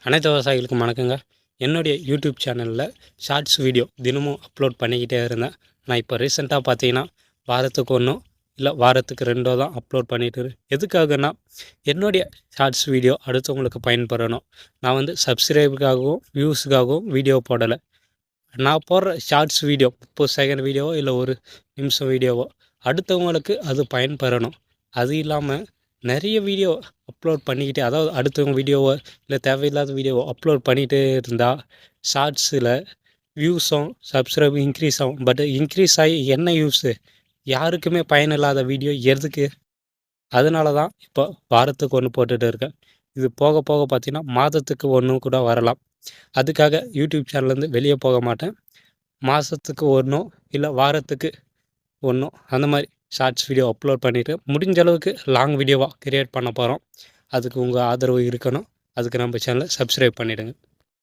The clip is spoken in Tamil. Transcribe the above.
அனைத்து விவசாயிகளுக்கும் வணக்கங்க. என்னுடைய யூடியூப் சேனலில் ஷார்ட்ஸ் வீடியோ தினமும் அப்லோட் பண்ணிக்கிட்டே இருந்தேன். நான் இப்போ ரீசெண்டாக பார்த்தீங்கன்னா வாரத்துக்கு 1 இல்லை வாரத்துக்கு 2 தான் அப்லோட் பண்ணிட்டு எதுக்காகன்னா என்னுடைய ஷார்ட்ஸ் வீடியோ அடுத்தவங்களுக்கு பயன்பெறணும். நான் வந்து சப்ஸ்கிரைபுக்காகவும் வியூஸுக்காகவும் வீடியோ போடலை. நான் போடுற ஷார்ட்ஸ் வீடியோ 30 செகண்ட் வீடியோவோ இல்லை 1 நிமிஷம் வீடியோவோ அடுத்தவங்களுக்கு அது பயன்பெறணும். அது இல்லாமல் நிறைய வீடியோ அப்லோட் பண்ணிக்கிட்டே, அதாவது அடுத்தவங்க வீடியோவோ இல்லை தேவையில்லாத வீடியோவோ அப்லோட் பண்ணிகிட்டே இருந்தால் ஷார்ட்ஸில் வியூஸும் சப்ஸ்கிரைபும் இன்க்ரீஸ் ஆகும். பட் இன்க்ரீஸ் ஆகி என்ன யூஸு? யாருக்குமே பயனில்லாத வீடியோ எதுக்கு? அதனால தான் இப்போ வாரத்துக்கு 1 போட்டுகிட்டு இருக்கேன். இது போக போக பார்த்திங்கன்னா மாதத்துக்கு 1 கூட வரலாம். அதுக்காக யூடியூப் சேனல்லேருந்து வெளியே போக மாட்டேன். மாதத்துக்கு 1 இல்லை வாரத்துக்கு 1 அந்த மாதிரி ஷார்ட்ஸ் வீடியோ அப்லோட் பண்ணிவிட்டு முடிஞ்ச அளவுக்கு லாங் வீடியோவாக கிரியேட் பண்ண போகிறோம். அதுக்கு உங்கள் ஆதரவு இருக்கணும். அதுக்கு நம்ம சேனலை சப்ஸ்கிரைப் பண்ணிவிடுங்க.